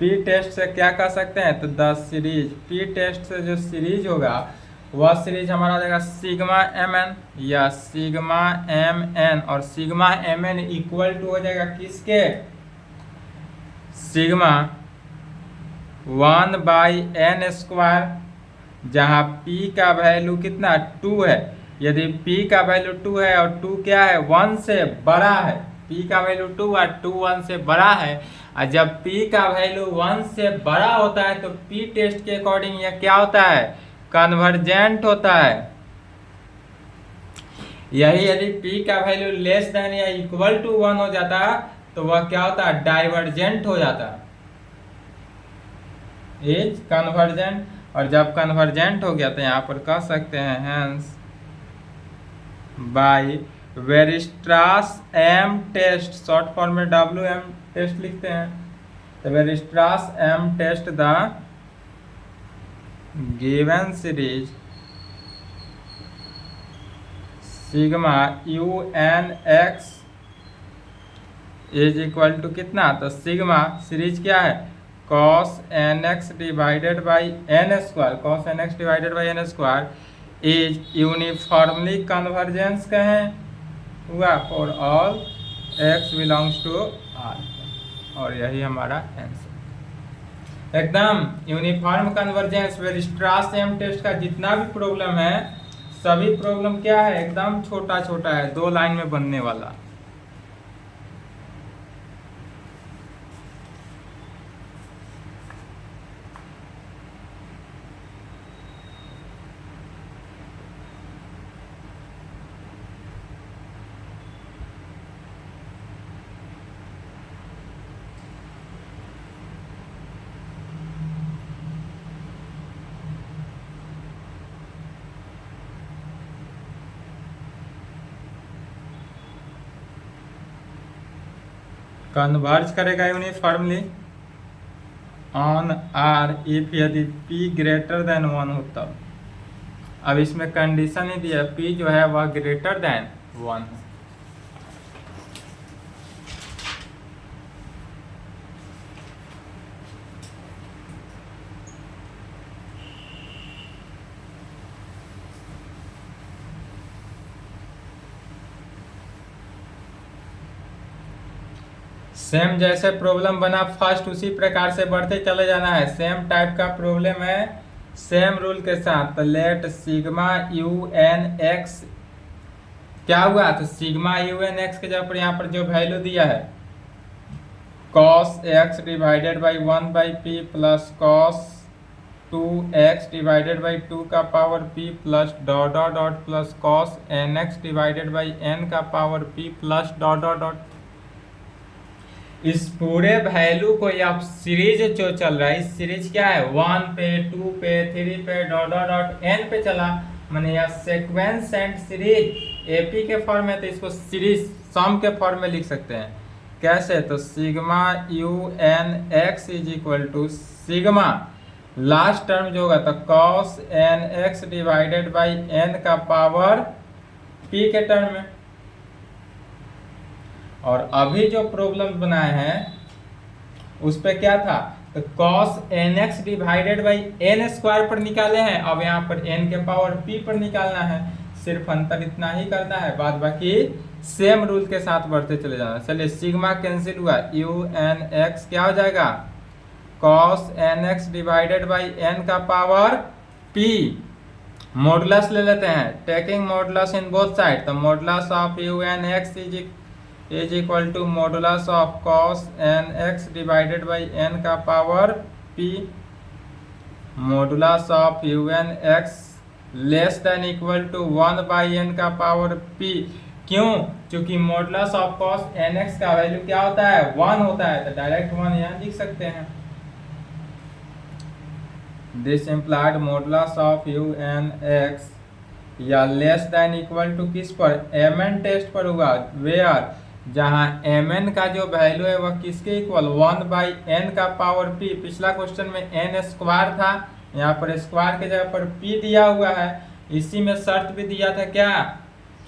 P test से क्या कर सकते हैं, तो द सीरीज, पी टेस्ट से जो सीरीज होगा वह सीरीज हमारा आ जाएगा सिग्मा एम एन, या सिग्मा एम एन, और sigma m n equal to हो जाएगा किसके, सिग्मा 1/n², जहाँ p का वैल्यू कितना 2 है। यदि p का वैल्यू 2 है और 2 क्या है 1 से बड़ा है, p का वैल्यू 2 और 2 1 से बड़ा है, और जब p का वैल्यू 1 से बड़ा होता है तो p टेस्ट के अकॉर्डिंग यह क्या होता है, कन्वर्जेंट होता है। यही यदि p का वैल्यू लेस देन या इक्वल टू 1 हो जाता तो वह क्या होता है, डाइवर्जेंट हो जाता, इज कन्वर्जेंट। और जब कन्वर्जेंट हो गया तो यहाँ पर कह सकते हैं hence by Weierstrass M test, short form में WM टेस्ट लिखते हैं, तो Weierstrass M test the given series sigma UN(x) is equal to कितना, तो सिग्मा सीरीज क्या है, cos nx divided by n², cos nx divided by n² is uniformly convergence कहें हुआ for all x belongs to R, और यही हमारा answer. एकदम uniform convergence Weierstrass M test का जितना भी प्रॉब्लम है, सभी प्रॉब्लम क्या है, एकदम छोटा छोटा है, 2 लाइन में बनने वाला। कन्वर्ज करेगा यूनिफॉर्मली ऑन आर इफ यदि p ग्रेटर देन 1 हो तब। अब इसमें कंडीशन ही दिया, p जो है वह ग्रेटर देन 1 है। सेम जैसे प्रॉब्लम बना फर्स्ट उसी प्रकार से बढ़ते चले जाना है। सेम टाइप का प्रॉब्लम है सेम रूल के साथ। तो लेट सिग्मा UN(x) क्या हुआ, तो सिग्मा UN(x) के जगह पर यहाँ पर जो वैल्यू दिया है cos x divided by 1/p plus cos 2x divided by 2 का power p plus dot dot dot plus cos nx divided by n का power p plus dot dot dot. इस पूरे वैल्यू को या सीरीज जो चल रहा है, इस सीरीज क्या है 1 पे 2 पे 3 पे डॉट डॉट डॉट n पे चला, मैंने यह सीक्वेंस एंड सीरीज AP के फॉर्म में, तो इसको सीरीज सम के फॉर्म में लिख सकते हैं। कैसे, तो sigma UN(x) is equal to sigma last term जो होगा तो cos nx divided by n का पावर p के टर्म में। और अभी जो प्रॉब्लम बनाए हैं उस पे क्या था, तो cos nx divided by n² पर निकाले हैं, अब यहाँ पर n के पावर p पर निकालना है। सिर्फ अंतर इतना ही करना है, बाद बाकी सेम रूल के साथ बढ़ते चले जाना। चलिए सिग्मा कैंसिल हुआ, UN(x) क्या हो जाएगा cos nx divided by n का पावर p। मॉडुलस ले लेते हैं, taking modulus in both side, तो modulus of UN(x) is equal to modulus of cos nx divided by n का power p। Modulus of UN(x) less than equal to 1/n का power p। क्यों, क्योंकि modulus of cos nx का value क्या होता है 1 होता है, तो डायरेक्ट 1 यहाँ लिख सकते हैं। This implied modulus of UN(x) या लेस देन इक्वल टू किस पर, mn टेस्ट पर हुआ, वेयर जहां mn का जो वैल्यू है वह किसके इक्वल 1/n का पावर p। पिछला क्वेश्चन में n² था, यहाँ पर स्क्वायर के जगह पर p दिया हुआ है। इसी में शर्त भी दिया था क्या,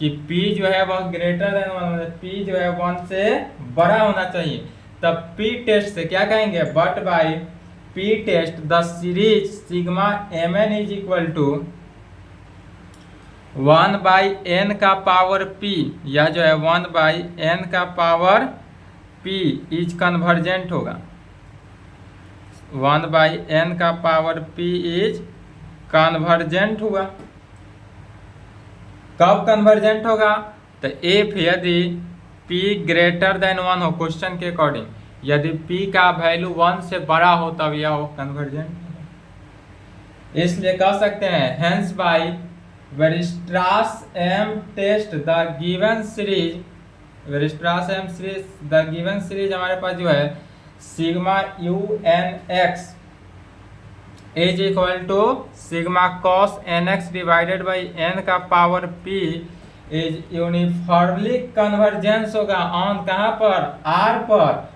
कि p जो है वह ग्रेटर देन 1, p जो है 1 से बड़ा होना चाहिए। तब पी टेस्ट से क्या कहेंगे, but by P test the series sigma m n is equal to 1/n का पावर p, यह जो है 1/n का पावर p इज कन्वर्जेंट होगा, 1/n का पावर p इज कन्वर्जेंट हुआ। कब कन्वर्जेंट होगा, तो इफ यदि p ग्रेटर देन 1 हो, क्वेश्चन के अकॉर्डिंग यदि p का वैल्यू 1 से बड़ा हो तब यह हो कन्वर्जेंट। इसलिए कह सकते हैं hence by Weierstrass M test the given series, Weierstrass M series the given series हमारे पास जो है sigma you N x is equal to sigma cos N X divided by N का power p is uniformly convergence होगा on कहाँ पर, r पर।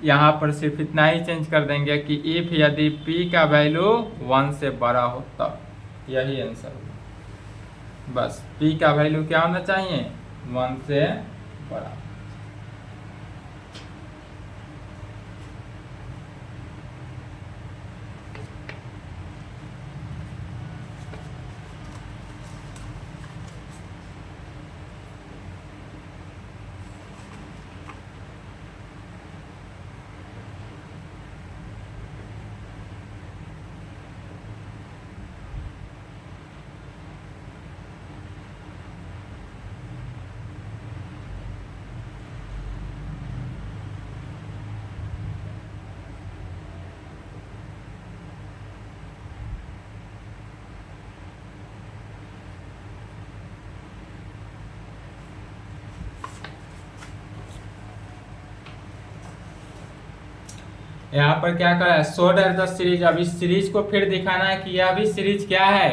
यहाँ पर सिर्फ इतना ही चेंज कर देंगे कि इफ यदि p का वैल्यू 1 से बड़ा हो तब, यही आंसर होगा। बस p का वैल्यू क्या होना चाहिए, 1 से बड़ा। यहाँ पर क्या करा है, शो दैट द सीरीज। अब इस सीरीज को फिर दिखाना है कि यह भी सीरीज क्या है,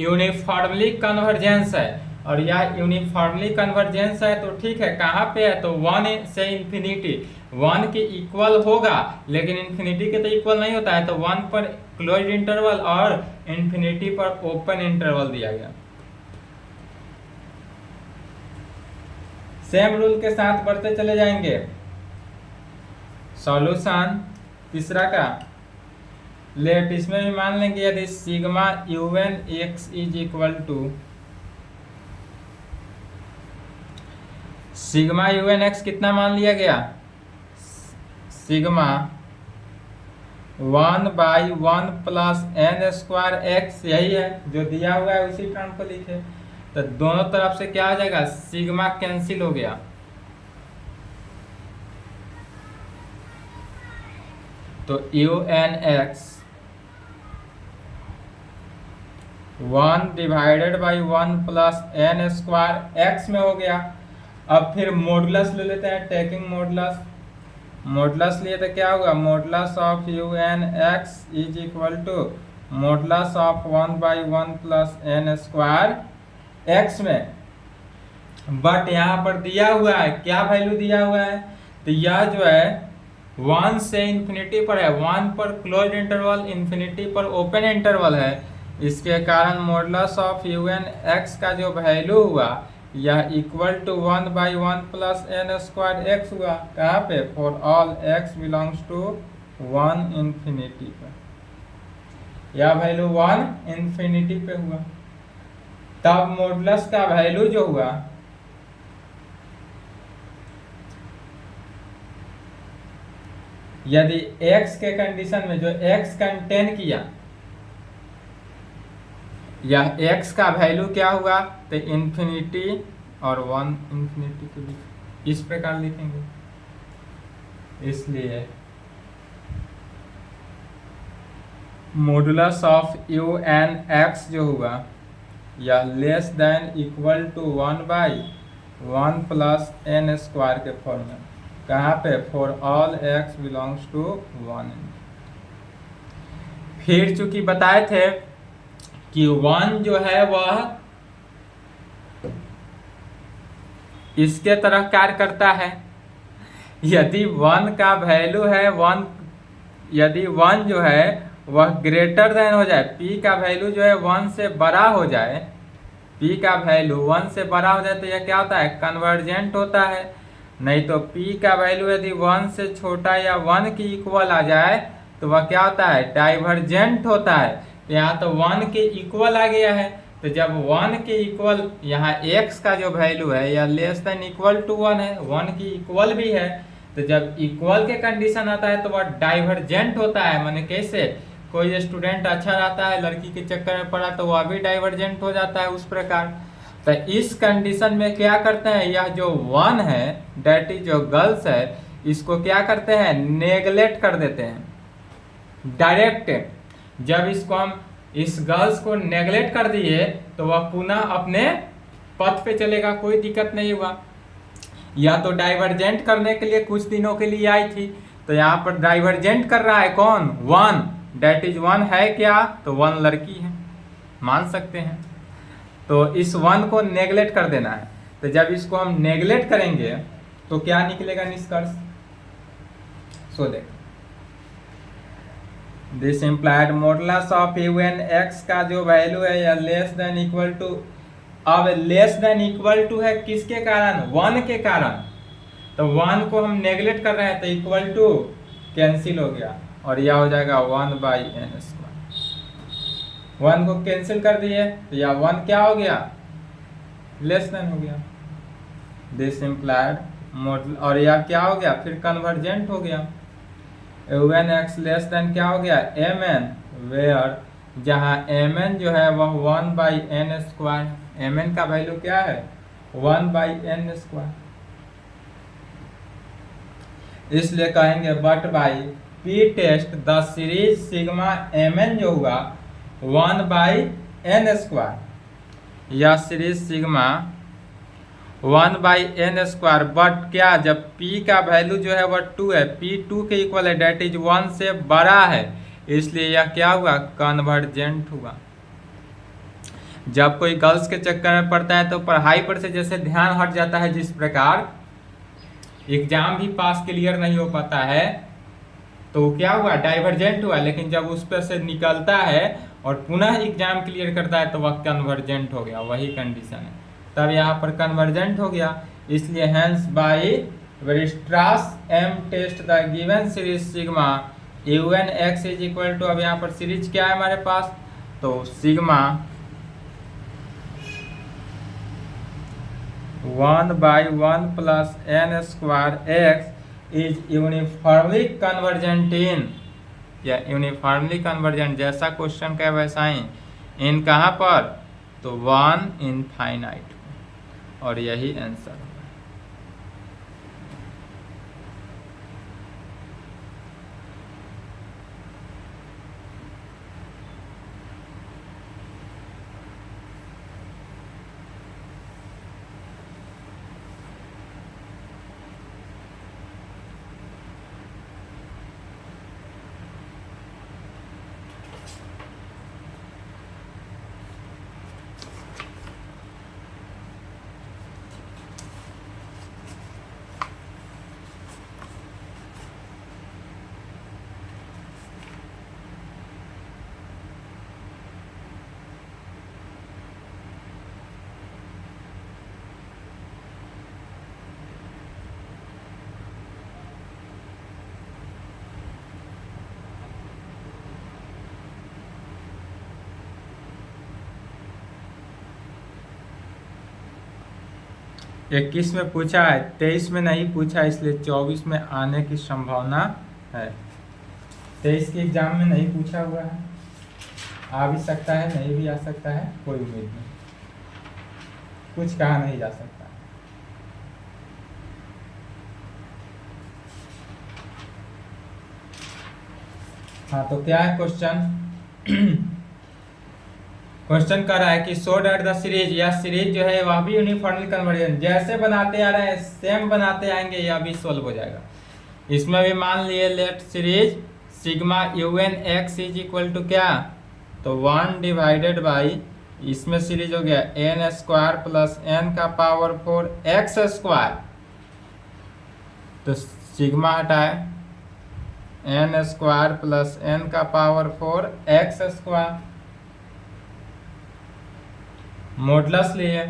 यूनिफॉर्मली कन्वर्जेंस है। और यह यूनिफॉर्मली कन्वर्जेंस है तो ठीक है, कहाँ पे है, तो 1 से इन्फिनिटी, 1 के इक्वल होगा लेकिन इन्फिनिटी के तो इक्वल नहीं होता है, तो 1 पर क्लोज इंटरवल और इन्फिनिटी पर ओपन इंटरवल दिया गया। सेम रूल के साथ बढ़ते चले जाएंगे। सॉल्यूशन तीसरा का लेट, इसमें भी मान लेंगे यदि sigma you N x is equal to sigma you N x कितना मान लिया गया, sigma 1/1 plus n square x, यही है जो दिया हुआ है उसी टर्म को लिखे। तो दोनों तरफ से क्या हो जाएगा, सिग्मा कैंसिल हो गया, तो u N x 1 divided by 1 plus n square x में हो गया। अब फिर मॉडुलस ले लेते हैं, टेकिंग मॉडुलस, मॉडुलस लिए तो क्या होगा, modulus of you N x is equal to modulus of 1/1 plus n square x में। बट यहाँ पर दिया हुआ है, क्या वैल्यू दिया हुआ है, तो यह जो है 1 से इन्फिनिटी पर है, 1 पर क्लोज इंटरवल, इन्फिनिटी पर ओपन इंटरवल है। इसके कारण modulus of you N x का जो वैल्यू हुआ यह equal to 1/1 plus n square x हुआ। कहाँ पे, for all x belongs to 1 infinity पर, यह वैल्यू 1 इन्फिनिटी पे हुआ। तब मॉडुलस का वैल्यू जो हुआ यदि x के कंडीशन में जो x कंटेन किया, यह x का वैल्यू क्या हुआ, तो इन्फिनिटी और 1 इन्फिनिटी के बीच, इस प्रकार लिखेंगे। इसलिए modulus of you N x जो हुआ या less than equal to 1/1 plus n square के फॉर्म में, कहाँ पे, for all x belongs to 1। फिर चूंकि बताए थे कि 1 जो है वह इसके तरह कार्य करता है। यदि 1 का वैल्यू है 1, यदि 1 जो है वह ग्रेटर देन हो जाए, p का वैल्यू जो है 1 से बड़ा हो जाए, p का वैल्यू 1 से बड़ा हो जाए तो यह क्या होता है, कन्वर्जेंट होता है। नहीं तो p का वैल्यू यदि 1 से छोटा या 1 की इक्वल आ जाए तो वह क्या होता है, डाइवर्जेंट होता है। तो यहाँ तो 1 के इक्वल आ गया है, तो जब 1 के इक्वल, यहाँ x का जो वैल्यू है यह लेस देन इक्वल टू 1 है, 1 की इक्वल भी है, तो जब इक्वल के कंडीशन आता है तो वह डाइवर्जेंट होता है। माने कैसे, कोई स्टूडेंट अच्छा रहता है, लड़की के चक्कर में पड़ा तो वह भी डाइवर्जेंट हो जाता है उस प्रकार। तो इस कंडीशन में क्या करते हैं, यह जो 1 है डेट इज जो गर्ल्स है, इसको क्या करते हैं, नेगलेक्ट कर देते हैं डायरेक्ट। जब इसको हम इस गर्ल्स को नेगलेक्ट कर दिए तो वह पुनः अपने पथ पे चलेगा, कोई दिक्कत नहीं हुआ। या तो डाइवर्जेंट करने के लिए कुछ दिनों के लिए आई थी, तो यहाँ पर डाइवर्जेंट कर रहा है कौन, 1, डेट इज 1 है क्या, तो 1 लड़की है, मान सकते हैं। तो इस 1 को नेगलेक्ट कर देना है। तो जब इसको हम नेगलेक्ट करेंगे तो क्या निकलेगा निष्कर्ष, सो देख, this implied modulus of UN x का जो वैल्यू है या लेस देन इक्वल टू, अब लेस देन इक्वल टू है किसके कारण, 1 के कारण। तो 1 को हम नेगलेक्ट कर रहे हैं तो इक्वल टू कैंसिल हो गया और यह हो जाएगा 1/n²। 1 को कैंसिल कर दिए तो यह 1 क्या हो गया, लेस देन हो गया, दिस इम्प्लाइड मॉडल, और यह क्या हो गया, फिर कन्वर्जेंट हो गया। UN x लेस देन क्या हो गया, mn, वेयर जहाँ mn जो है वह 1/n², mn का वैल्यू क्या है, 1/n²। इसलिए कहेंगे but by p test the series sigma mn जो हुआ 1/n², यह सीरीज सिग्मा 1/n², बट क्या, जब p का वैल्यू जो है वह 2 है, p 2 के इक्वल है, डेट इज 1 से बड़ा है, इसलिए यह क्या हुआ, कन्वर्जेंट हुआ। जब कोई गर्ल्स के चक्कर में पड़ता है तो पढ़ाई पर से जैसे ध्यान हट जाता है, जिस प्रकार एग्जाम भी पास क्लियर नहीं हो पाता है, तो क्या हुआ, डाइवर्जेंट हुआ। लेकिन जब उस पर से निकलता है और पुनः एग्जाम क्लियर करता है तो वह कन्वर्जेंट हो गया, वही कंडीशन है, तब यहाँ पर कन्वर्जेंट हो गया। इसलिए hence by Weierstrass M test the given series sigma UN x is equal to, अब यहाँ पर सीरीज क्या है हमारे पास, तो sigma 1/1 plus n² x is uniformly convergent in, या यूनिफॉर्मली कन्वर्जेंट, जैसा क्वेश्चन का वैसा ही, इन कहाँ पर, तो 1 इनफाइनाइट, और यही आंसर होगा। इक्कीस में पूछा है, 23 में नहीं पूछा, इसलिए 24 में आने की संभावना है। 23 के एग्जाम में नहीं पूछा हुआ है, आ भी सकता है, नहीं भी आ सकता है, कोई उम्मीद नहीं, कुछ कहा नहीं जा सकता। हाँ, तो क्या है क्वेश्चन, क्वेश्चन कर रहा है कि शो दैट द सीरीज, यह सीरीज जो है वह भी यूनिफॉर्मली कन्वर्जेंट, जैसे बनाते आ रहे हैं सेम बनाते आएंगे, यह भी सोल्व हो जाएगा। इसमें भी मान लिए let series sigma UN x is equal to क्या, तो 1 डिवाइडेड बाई, इसमें सीरीज हो गया n² प्लस n का पावर 4 x², तो सिग्मा हटाए n² प्लस n का पावर 4 x², मॉडुलस लिए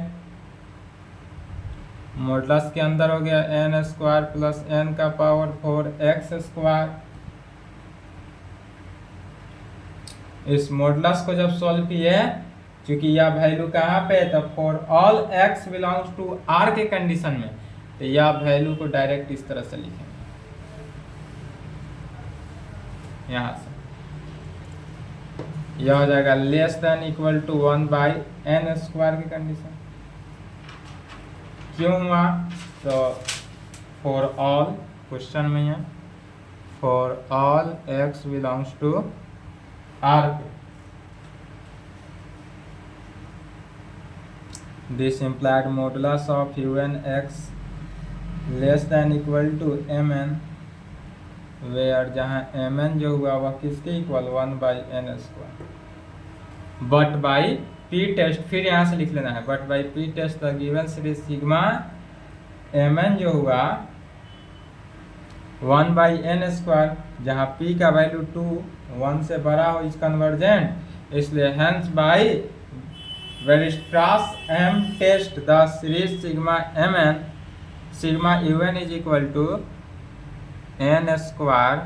मॉडुलस के अंदर हो गया एन स्क्वायर प्लस एन का पावर 4 एक्स स्क्वायर। इस मॉडुलस को जब सॉल्व किए, क्योंकि यह वैल्यू कहाँ पे है, तो for all x belongs to r के कंडीशन में, तो यह वैल्यू को डायरेक्ट इस तरह से लिखेंगे यहाँ से। यह हो जाएगा less than equal to 1/n square की कंडीशन। क्यों हुआ, तो फॉर ऑल क्वेश्चन में है for all x belongs to R पे, this implied modulus of un x less than equal to mn, where जहाँ mn जो हुआ वह किसके इक्वल 1/n square, but by P test, फिर यहाँ से लिख लेना है but by P test the given series sigma mn जो हुआ 1/n स्क्वायर, जहाँ p का वैल्यू 1 से बड़ा हो इज कन्वर्जेंट, इसलिए hence by Weierstrass m test the series sigma mn sigma un is equal to n square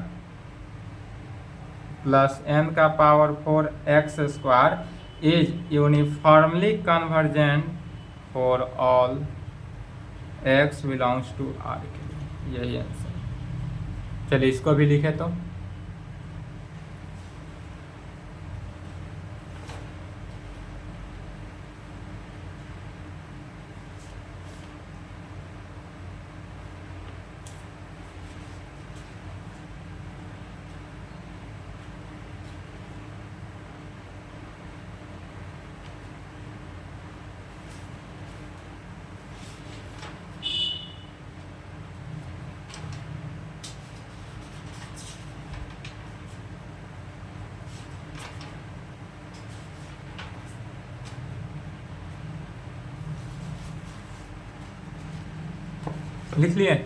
plus n का power 4x square is uniformly convergent for all x belongs to r के लिए। यही answer. चलिए इसको भी लिखे तो लिख लिए।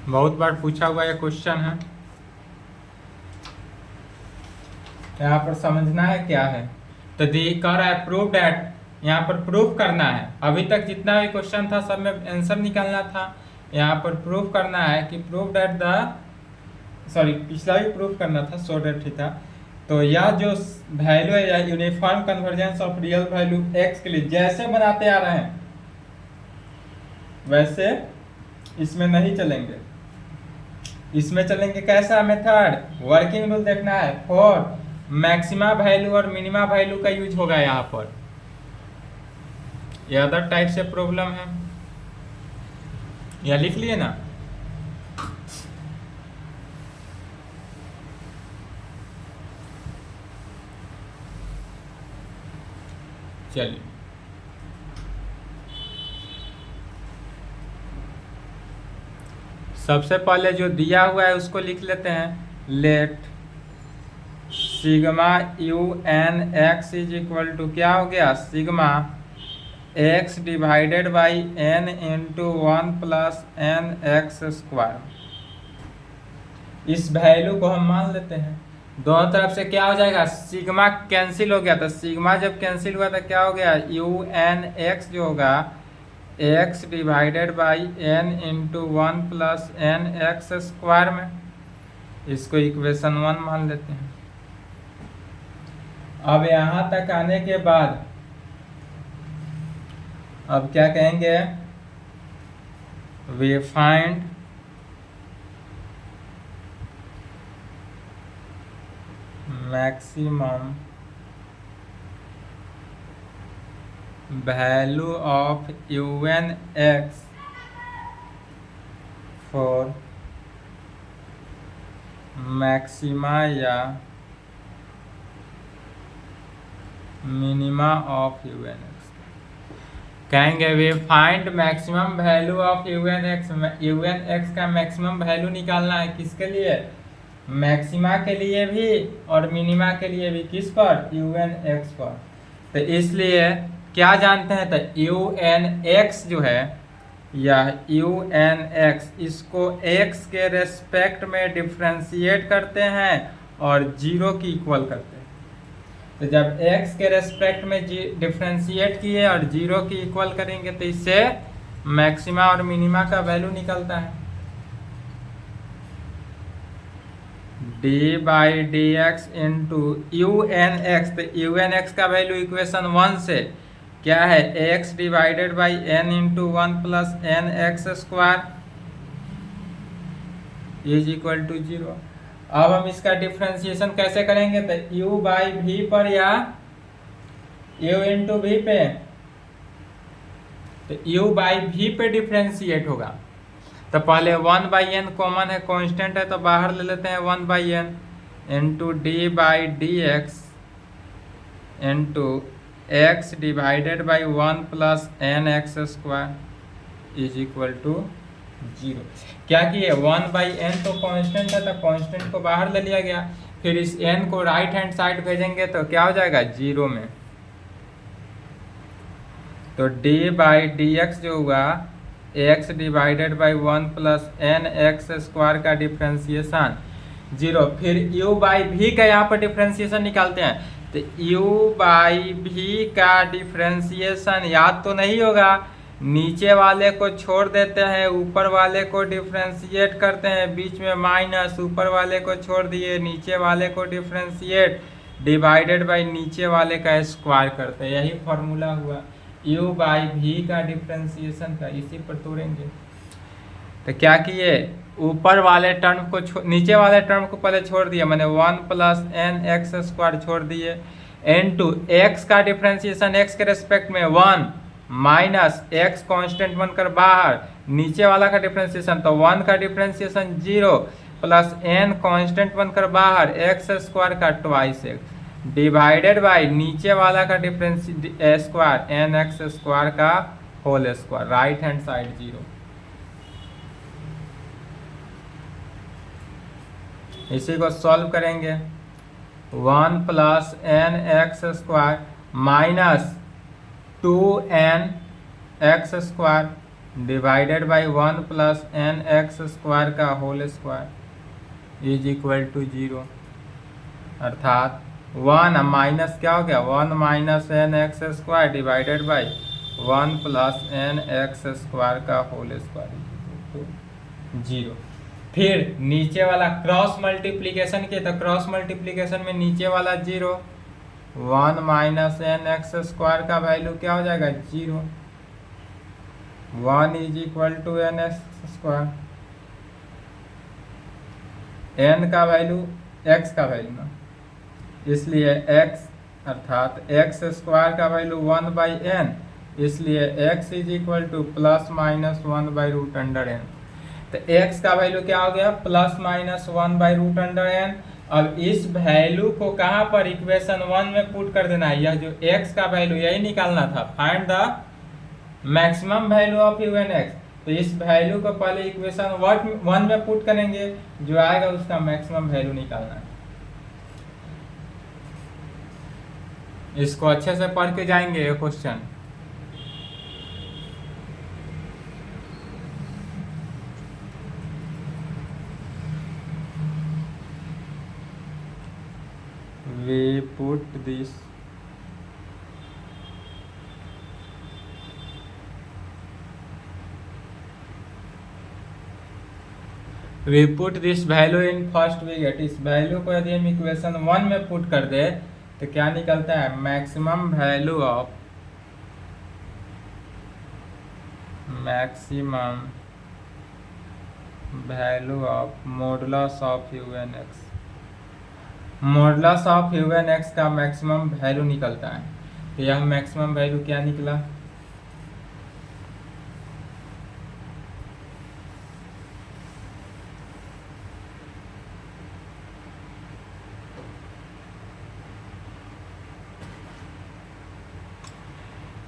बहुत बार पूछा हुआ ये क्वेश्चन है, यहाँ पर समझना है क्या है। तो दी कह रहा है प्रूव डैट, यहाँ पर प्रूफ करना है। अभी तक जितना भी क्वेश्चन था सब में आंसर निकालना था, यहाँ पर प्रूफ करना है कि प्रूव डैट द, सॉरी पिछला भी प्रूफ करना था, सो डैट ही था। तो यह जो वैल्यू है या uniform convergence of real value x के लिए जैसे बनाते आ रहे हैं वैसे इसमें नहीं चलेंगे। इसमें चलेंगे कैसा मेथड, वर्किंग रूल देखना है। फॉर मैक्सिमा वैल्यू और मिनिमा वैल्यू का यूज होगा यहाँ पर। ये अदर टाइप से प्रॉब्लम है, या लिख लिए ना। चलिए सबसे पहले जो दिया हुआ है उसको लिख लेते हैं। Let sigma you N x is equal to क्या हो गया, sigma x divided by n into 1 plus N x square. इस वैल्यू को हम मान लेते हैं, दोनों तरफ से क्या हो जाएगा, सिग्मा कैंसिल हो गया, तो सिग्मा जब कैंसिल हुआ तो क्या हो गया, यू एन एक्स जो होगा x divided by n into 1 plus N x square में, इसको इक्वेशन 1 मान लेते हैं। अब यहाँ तक आने के बाद अब क्या कहेंगे, we find maximum value of you N X for maxima या minima of you N X. कहेंगे we find maximum value of you N X. U N x का मैक्सिमम वैल्यू निकालना है, किसके लिए, मैक्सिमा के लिए भी और मिनिमा के लिए भी, किस पर, यू एन एक्स पर। तो इसलिए क्या जानते हैं, तो यू एन एक्स जो है या यू एन एक्स, इसको एक्स के रेस्पेक्ट में डिफ्रेंशिएट करते हैं और जीरो की इक्वल करते हैं। तो जब x के रेस्पेक्ट में डिफ्रेंशिएट किए और जीरो की इक्वल करेंगे तो इससे मैक्सिमा और मिनिमा का वैल्यू निकलता है। d by d x into u N x, तो यू एन एक्स का वैल्यू इक्वेशन 1 से क्या है, x divided by n into 1 plus N x square is equal to 0। अब हम इसका डिफ्रेंशिएशन कैसे करेंगे, तो u बाई v पर या u इंटू v पे, तो u बाई v पे डिफ्रेंशिएट होगा। तो पहले 1 बाई एन कॉमन है, कांस्टेंट है, तो बाहर ले लेते हैं 1 by n into d by d x into x divided by 1 plus N x square is equal to 0। क्या किए, 1 बाई एन तो कांस्टेंट है, तो कांस्टेंट को बाहर ले लिया गया, फिर इस एन को राइट हैंड साइड भेजेंगे तो क्या हो जाएगा, 0 में। तो d बाई डी एक्स जो हुआ x divided by 1 plus N x square का डिफ्रेंशिएशन 0। फिर u बाई v का यहाँ पर डिफ्रेंशिएशन निकालते हैं, तो u बाई v का डिफ्रेंशिएशन याद तो नहीं होगा, नीचे वाले को छोड़ देते हैं, ऊपर वाले को डिफ्रेंशिएट करते हैं, बीच में माइनस, ऊपर वाले को छोड़ दिए, नीचे वाले को डिफ्रेंशिएट, डिवाइडेड बाई नीचे वाले का स्क्वायर करते हैं, यही फॉर्मूला हुआ u बाई v का डिफ्रेंशिएशन का। इसी पर तोड़ेंगे तो क्या किए, ऊपर वाले टर्म को नीचे वाले टर्म को पहले छोड़ दिए, मैंने 1 प्लस एन एक्स स्क्वायर छोड़ दिए, इनटू एक्स का डिफ्रेंशिएशन x के रेस्पेक्ट में 1 माइनस एक्स कॉन्स्टेंट बनकर बाहर, नीचे वाला का डिफ्रेंशिएशन तो 1 का डिफ्रेंशिएशन 0 प्लस एन कॉन्स्टेंट बनकर बाहर एक्स स्क्वायर का ट्वाइस एक्स डिवाइडेड बाई नीचे वाला का difference square N x square का whole square, right hand side 0। इसी को सॉल्व करेंगे, 1 plus N x square minus 2n X square divided by 1 plus N x square का whole square is equal to 0। अर्थात 1 minus क्या हो गया, 1 minus N x square divided by 1 plus N x square का whole square 0। फिर नीचे वाला cross multiplication किए तो क्रॉस मल्टीप्लीकेशन में नीचे वाला 0, 1 माइनस एन एक्स स्क्वायर का वैल्यू क्या हो जाएगा 0, 1 is equal to n x square, n का वैल्यू एक्स का वैल्यू ना, इसलिए x अर्थात x स्क्वायर का वैल्यू 1 बाई एन, इसलिए x is equal to plus minus 1 by root under n. तो x का वैल्यू क्या हो गया, plus minus 1 by root under n. अब इस वैल्यू को कहाँ पर, इक्वेशन 1 में पुट कर देना है, यह जो x का वैल्यू यही निकालना था, find the maximum value of you N x. तो इस वैल्यू को पहले इक्वेशन 1 में पुट करेंगे, जो आएगा उसका मैक्सिमम वैल्यू निकालना है। इसको अच्छे से पढ़ के जाएंगे ये question. we put this we put this value in first we get, इस वैल्यू को यदि हम इक्वेशन 1 में पुट कर दे तो क्या निकलता है, maximum value of modulus of you N x, modulus of you N x का मैक्सिमम वैल्यू निकलता है। तो यह मैक्सिमम वैल्यू क्या निकला,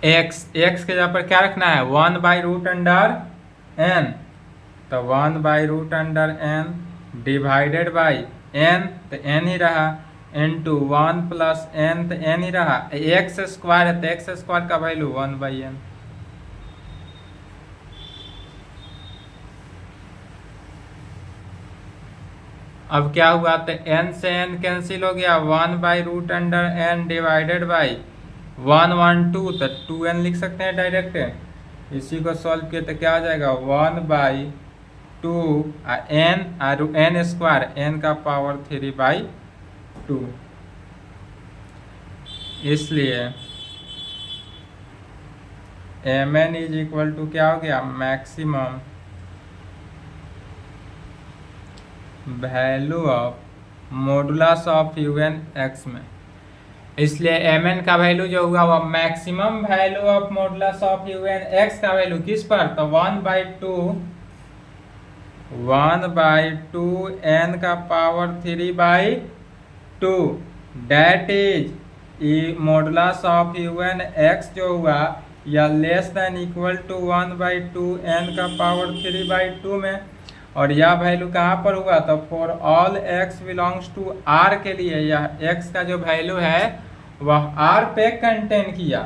एक्स के जगह पर क्या रखना है, 1/√(n), तो 1/√(n) डिवाइडेड बाई n, तो n ही रहा, इंटू 1 + n, तो n ही रहा, एक्स स्क्वायर है तो एक्स स्क्वायर का वैल्यू 1/n। अब क्या हुआ, तो n से n कैंसिल हो गया, 1/√(n) डिवाइडेड बाई 1 1 2, तो 2n लिख सकते हैं डायरेक्ट। इसी को सॉल्व किए तो क्या आ जाएगा, 1/2 n और n स्क्वायर, n का पावर 3/2। इसलिए mn इज इक्वल टू क्या हो गया, maximum value of modulus of you N x में। इसलिए mn का वैल्यू जो हुआ वो maximum value of modulus of you N x का वैल्यू किस पर, तो 1/2 n का power 3/2, that is modulus of you N x जो हुआ या less than equal to 1/2 n का पावर 3/2 में। और यह वैल्यू कहाँ पर हुआ, तो for all x belongs to r के लिए यह x का जो वैल्यू है वह r पे कंटेन किया,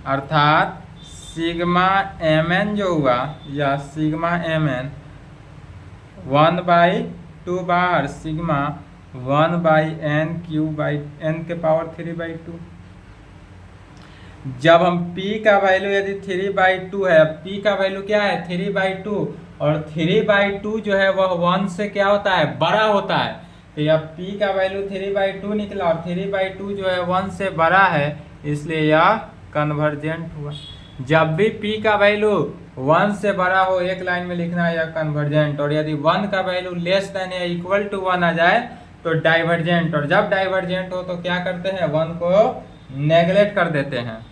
अर्थात सिग्मा mn जो हुआ या सिग्मा mn 1/2 बार सिग्मा 1/n³ के पावर 3/2। जब हम p का वैल्यू यदि 3/2 है, p का वैल्यू क्या है 3/2, और 3/2 जो है वह 1 से क्या होता है, बड़ा होता है। तो यह p का वैल्यू 3/2 निकला और 3/2 जो है 1 से बड़ा है, इसलिए यह कन्वर्जेंट हुआ। जब भी p का वैल्यू 1 से बड़ा हो एक लाइन में लिखना है यह कन्वर्जेंट, और यदि 1 का वैल्यू लेस देन या इक्वल टू 1 आ जाए तो डाइवर्जेंट, और जब डाइवर्जेंट हो तो क्या करते हैं, 1 को नेगलेक्ट कर देते हैं।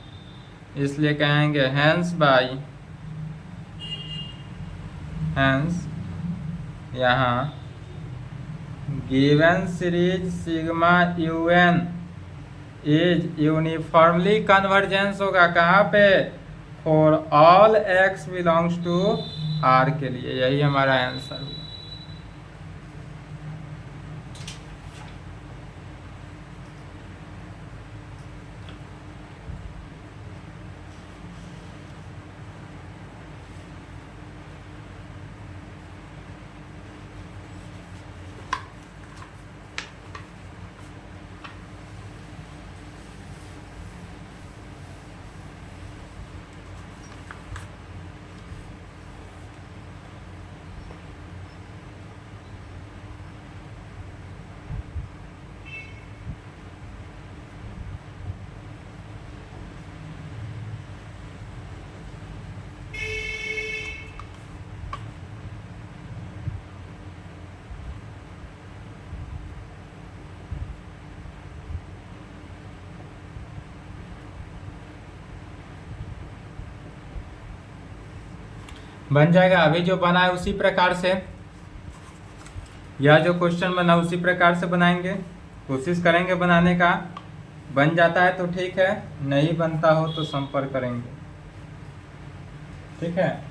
इसलिए कहेंगे हेंस यहाँ given series sigma un is uniformly convergence होगा कहाँ पे, for all x belongs to r के लिए। यही हमारा आंसर हुआ। बन जाएगा। अभी जो बना है उसी प्रकार से, यह जो क्वेश्चन बना उसी प्रकार से बनाएंगे, कोशिश करेंगे बनाने का। बन जाता है तो ठीक है, नहीं बनता हो तो संपर्क करेंगे, ठीक है।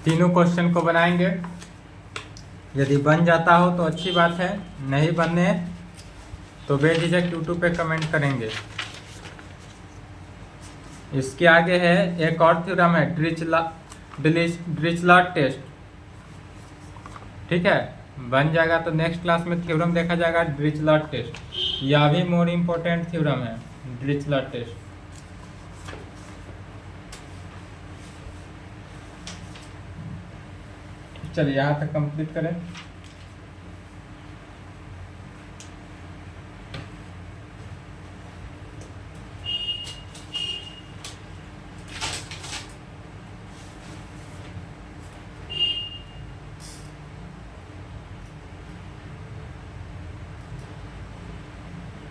तीनों क्वेश्चन को बनाएंगे। यदि बन जाता हो तो अच्छी बात है, नहीं बनने तो बेझिझक यूट्यूब पे कमेंट करेंगे। इसके आगे है एक और थ्योरम है, डिरिचलेट टेस्ट। ठीक है, बन जाएगा तो नेक्स्ट क्लास में थ्योरम देखा जाएगा डिरिचलेट टेस्ट। यह भी मोर इम्पोर्टेंट थ्योरम है, डिरिचलेट टेस्ट। चलिए यहाँ तक कंप्लीट करें।